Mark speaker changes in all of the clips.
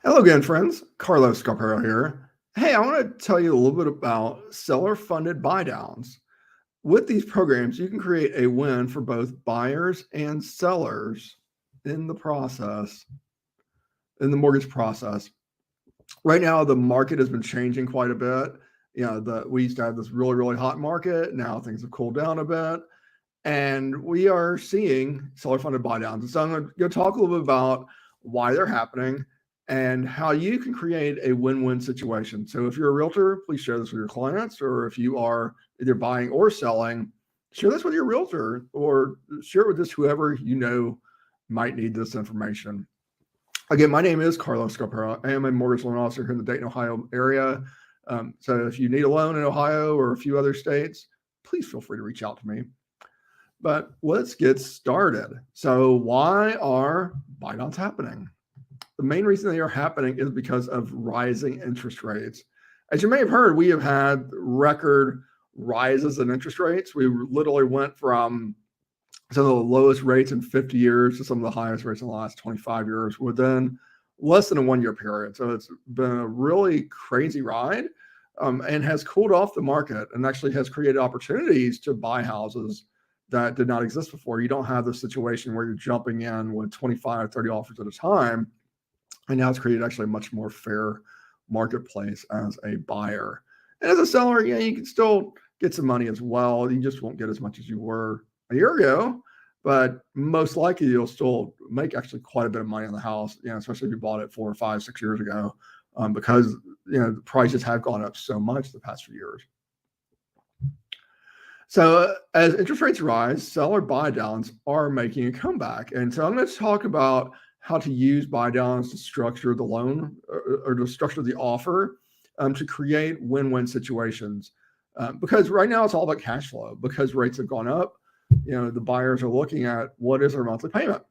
Speaker 1: Hello again, friends. Carlos Scarpero here. Hey, I want to tell you a little bit about seller-funded buydowns. With these programs, you can create a win for both buyers and sellers in the process, in the mortgage process. Right now, the market has been changing quite a bit. We used to have this really, really hot market. Now things have cooled down a bit, and we are seeing seller-funded buydowns. And so I'm going to talk a little bit about why they're happening and how you can create a win-win situation. So if you're a realtor, please share this with your clients, or if you are either buying or selling, share this with your realtor or share it with just whoever you know might need this information. Again, my name is Carlos Scarpero. I am a mortgage loan officer here in the Dayton, Ohio area. So if you need a loan in Ohio or a few other states, please feel free to reach out to me. But let's get started. So why are buydowns happening? The main reason they are happening is because of rising interest rates. As you may have heard, we have had record rises in interest rates. We literally went from some of the lowest rates in 50 years to some of the highest rates in the last 25 years within less than a 1 year period. So it's been a really crazy ride and has cooled off the market and actually has created opportunities to buy houses that did not exist before. You don't have the situation where you're jumping in with 25, 30 offers at a time. And now it's created actually a much more fair marketplace as a buyer. And as a seller, you can still get some money as well. You just won't get as much as you were a year ago, but most likely you'll still make actually quite a bit of money on the house, especially if you bought it 4 or 5, 6 years ago, because the prices have gone up so much the past few years. So as interest rates rise, seller buydowns are making a comeback. And so I'm going to talk about how to use buydowns to structure the loan or to structure the offer to create win-win situations. Because right now it's all about cash flow. Because rates have gone up, the buyers are looking at what is their monthly payment.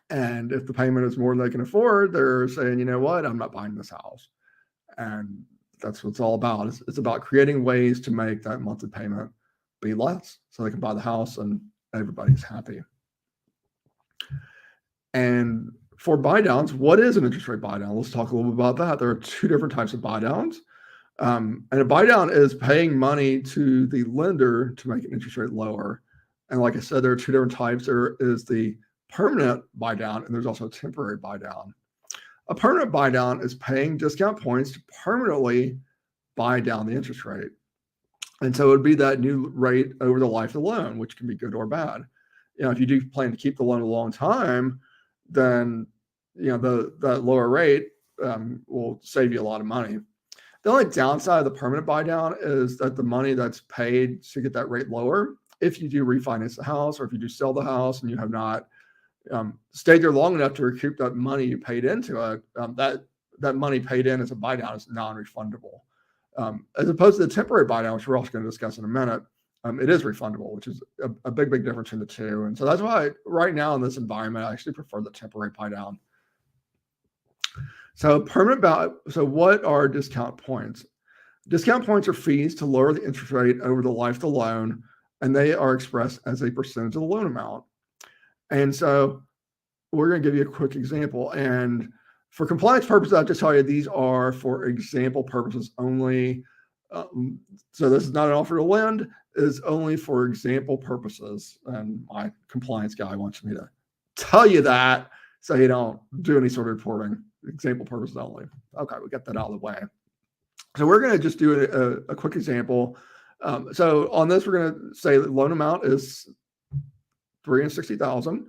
Speaker 1: And if the payment is more than they can afford, they're saying, you know what, I'm not buying this house. And that's what it's all about. It's about creating ways to make that monthly payment be less so they can buy the house and everybody's happy. And for buydowns, what is an interest rate buydown? Let's talk a little bit about that. There are 2 different types of buydowns. And a buydown is paying money to the lender to make an interest rate lower. And like I said, there are 2 different types. There is the permanent buydown, and there's also a temporary buydown. A permanent buydown is paying discount points to permanently buy down the interest rate. And so it would be that new rate over the life of the loan, which can be good or bad. If you do plan to keep the loan a long time, then that lower rate will save you a lot of money. The only downside of the permanent buydown is that the money that's paid to get that rate lower, if you do refinance the house or if you do sell the house and you have not stayed there long enough to recoup that money you paid into it, that money paid in as a buydown is non-refundable. As opposed to the temporary buydown, which we're also going to discuss in a minute, it is refundable, which is a big, big difference in the 2. And so that's why right now in this environment, I actually prefer the temporary buydown. So so what are discount points? Discount points are fees to lower the interest rate over the life of the loan, and they are expressed as a percentage of the loan amount. And so we're going to give you a quick example. And for compliance purposes, I have to tell you, these are for example purposes only. So this is not an offer to lend, is only for example purposes. And my compliance guy wants me to tell you that so you don't do any sort of reporting. Example purposes only. Okay, we got that out of the way. So we're going to just do a quick example. So on this, we're going to say the loan amount is $360,000.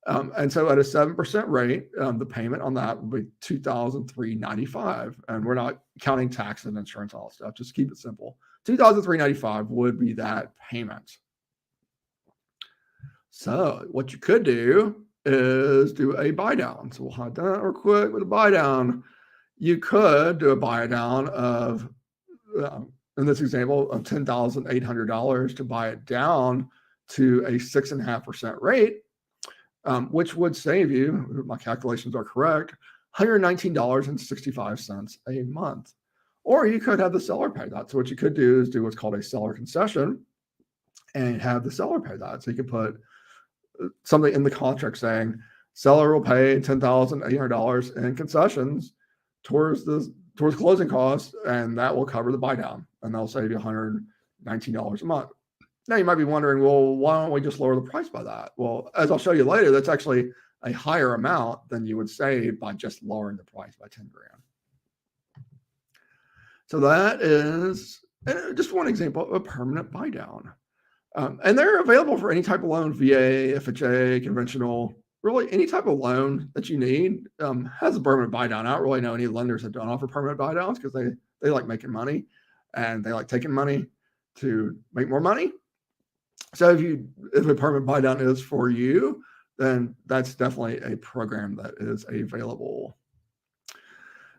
Speaker 1: And so at a 7% rate, the payment on that will be $2,395. And we're not counting tax and insurance, all that stuff. Just keep it simple. $2,395 would be that payment. So what you could do is do a buydown. So we'll hide that real quick with a buydown. You could do a buydown of, in this example, of $10,800 to buy it down to a 6.5% rate. Which would save you, if my calculations are correct, $119.65 a month. Or you could have the seller pay that. So what you could do is do what's called a seller concession and have the seller pay that. So you could put something in the contract saying, Seller will pay $10,800 in concessions towards closing costs, and that will cover the buy down, and that'll save you $119 a month. Now you might be wondering, well, why don't we just lower the price by that? Well, as I'll show you later, that's actually a higher amount than you would save by just lowering the price by 10 grand. So that is just one example of a permanent buy down. And they're available for any type of loan, VA, FHA, conventional, really any type of loan that you need has a permanent buy down. I don't really know any lenders that don't offer permanent buy downs because they like making money and they like taking money to make more money. So if a permanent buy down is for you, then that's definitely a program that is available.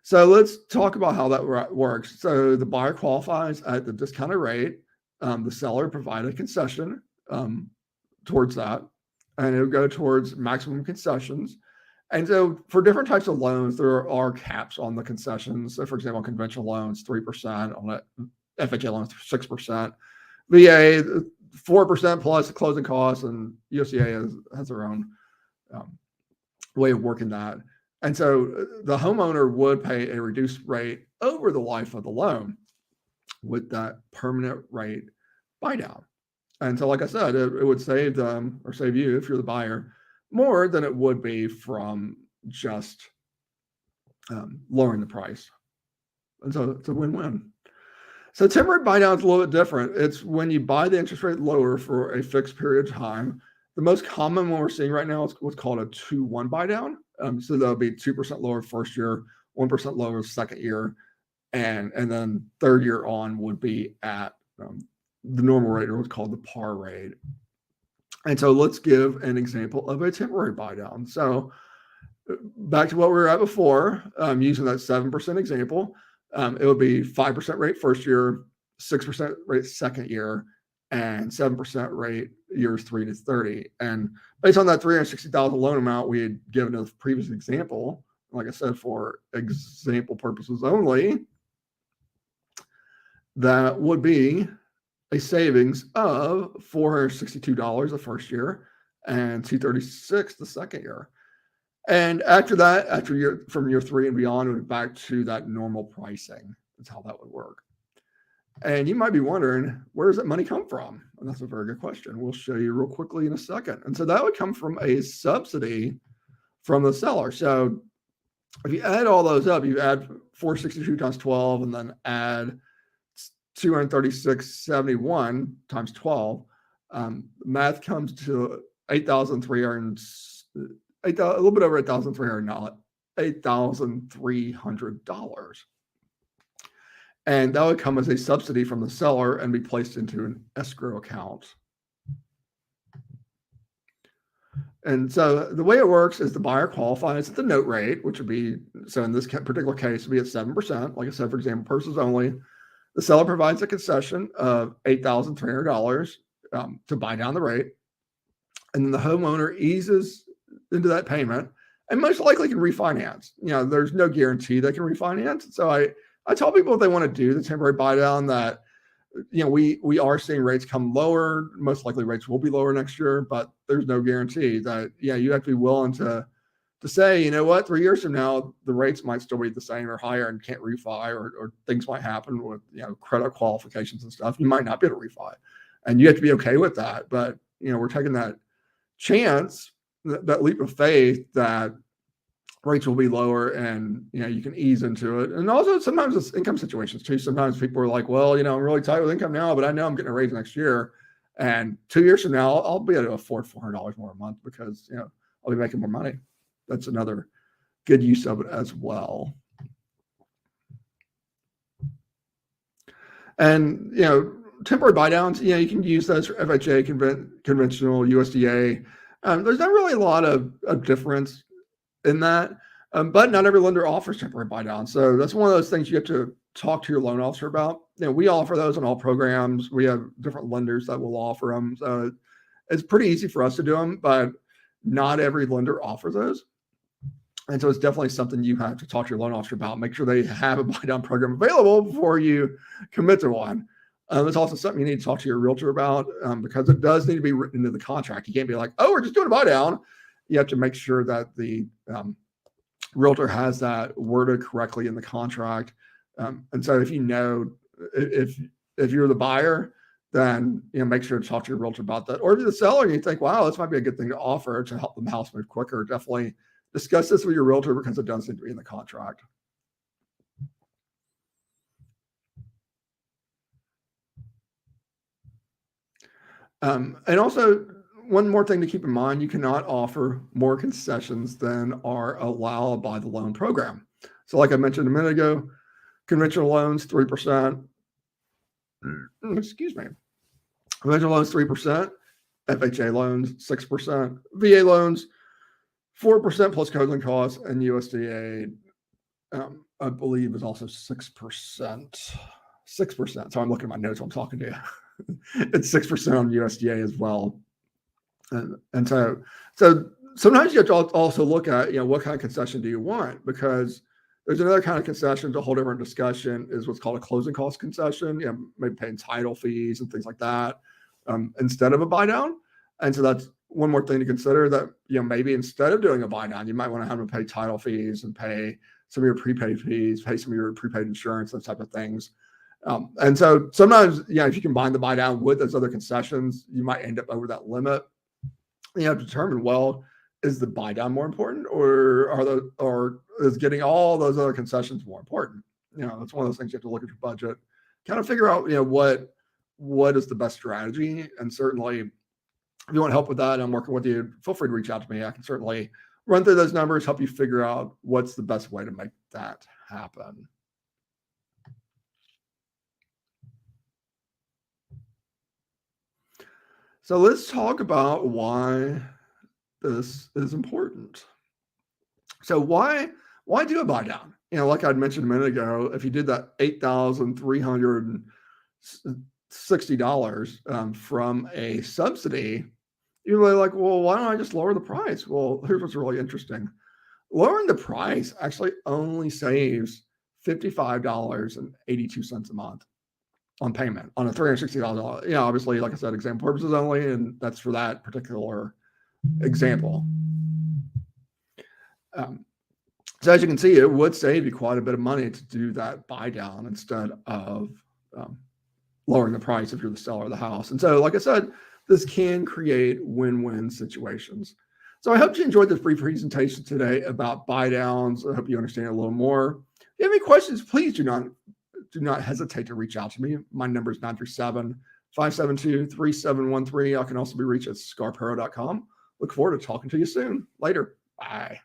Speaker 1: So let's talk about how that works. So the buyer qualifies at the discounted rate. The seller provides a concession towards that, and it'll go towards maximum concessions. And so for different types of loans, there are caps on the concessions. So for example, conventional loans, 3%, on FHA loans, 6%, VA, 4% plus the closing costs, and USDA has their own way of working that. And so the homeowner would pay a reduced rate over the life of the loan with that permanent rate buy down. And so, like I said, it would save them or save you, if you're the buyer, more than it would be from just lowering the price. And so it's a win-win. So temporary buy down is a little bit different. It's when you buy the interest rate lower for a fixed period of time. The most common one we're seeing right now is what's called a 2-1 buy down. So that'll be 2% lower first year, 1% lower second year, and then third year on would be at the normal rate, or what's called the par rate. And so let's give an example of a temporary buy down. So back to what we were at before, using that 7% example, it would be 5% rate first year, 6% rate second year, and 7% rate years 3 to 30. And based on that $360,000 loan amount we had given in the previous example, like I said, for example purposes only, that would be a savings of $462 the first year and $236 the second year. And after that, from year 3 and beyond, it would be back to that normal pricing. That's how that would work. And you might be wondering, where does that money come from? And that's a very good question. We'll show you real quickly in a second. And so that would come from a subsidy from the seller. So if you add all those up, you add 462 times 12 and then add 236.71 times 12. Math comes to $8,300, a little bit over $8,300. And that would come as a subsidy from the seller and be placed into an escrow account. And so the way it works is the buyer qualifies at the note rate, which would be, so in this particular case, would be at 7%. Like I said, for example, purposes only. The seller provides a concession of $8,300 to buy down the rate. And then the homeowner eases into that payment and most likely can refinance. There's no guarantee they can refinance. So I tell people if they want to do the temporary buy down that, we are seeing rates come lower. Most likely rates will be lower next year, but there's no guarantee that, you have to be willing to say, 3 years from now, the rates might still be the same or higher and can't refi, or things might happen with, credit qualifications and stuff. You might not be able to refi, and you have to be okay with that. But, we're taking that chance, that leap of faith that rates will be lower and, you can ease into it. And also sometimes it's income situations too. Sometimes people are like, well, I'm really tight with income now, but I know I'm getting a raise next year. And 2 years from now, I'll be able to afford $400 more a month because, I'll be making more money. That's another good use of it as well. And, temporary buy downs, you can use those for FHA, conventional, USDA. There's not really a lot of difference in that, but not every lender offers temporary buy down. So that's one of those things you have to talk to your loan officer about. We offer those on all programs. We have different lenders that will offer them. So it's pretty easy for us to do them, but not every lender offers those. And so it's definitely something you have to talk to your loan officer about. Make sure they have a buy down program available before you commit to one. It's also something you need to talk to your realtor about because it does need to be written into the contract. You can't be like, oh, we're just doing a buy down, you have to make sure that the realtor has that worded correctly in the contract. And so if you're the buyer, then make sure to talk to your realtor about that. Or if you're the seller and you think, wow, this might be a good thing to offer to help the house move quicker, definitely discuss this with your realtor because it does need to be in the contract. And also, one more thing to keep in mind, you cannot offer more concessions than are allowed by the loan program. So like I mentioned a minute ago, conventional loans, 3%. Excuse me. Conventional loans, 3%. FHA loans, 6%. VA loans, 4% plus coding costs. And USDA, I believe, is also 6%. 6%. So I'm looking at my notes while I'm talking to you. It's 6% on USDA as well. And so sometimes you have to also look at, what kind of concession do you want? Because there's another kind of concession, a whole different discussion, is what's called a closing cost concession. Maybe paying title fees and things like that instead of a buy down. And so that's one more thing to consider, that maybe instead of doing a buy down, you might want to have them pay title fees and pay some of your prepaid fees, pay some of your prepaid insurance, those type of things. And so sometimes, if you combine the buy down with those other concessions, you might end up over that limit. You have to determine, well, is the buy down more important, or is getting all those other concessions more important? It's one of those things you have to look at your budget, kind of figure out, what is the best strategy. And certainly, if you want help with that, I'm working with you, feel free to reach out to me. I can certainly run through those numbers, help you figure out what's the best way to make that happen. So let's talk about why this is important. So why do a buy down? Like I'd mentioned a minute ago, if you did that $8,360 from a subsidy, you're really like, well, why don't I just lower the price? Well, here's what's really interesting. Lowering the price actually only saves $55.82 a month on payment on a $360. Obviously, like I said, example purposes only, and that's for that particular example. So as you can see, it would save you quite a bit of money to do that buy down instead of lowering the price if you're the seller of the house. And so, like I said, this can create win-win situations. So I hope you enjoyed this brief presentation today about buy downs. I hope you understand it a little more. If you have any questions, please do not hesitate to reach out to me. My number is 937-572-3713. I can also be reached at scarpero.com. Look forward to talking to you soon. Later. Bye.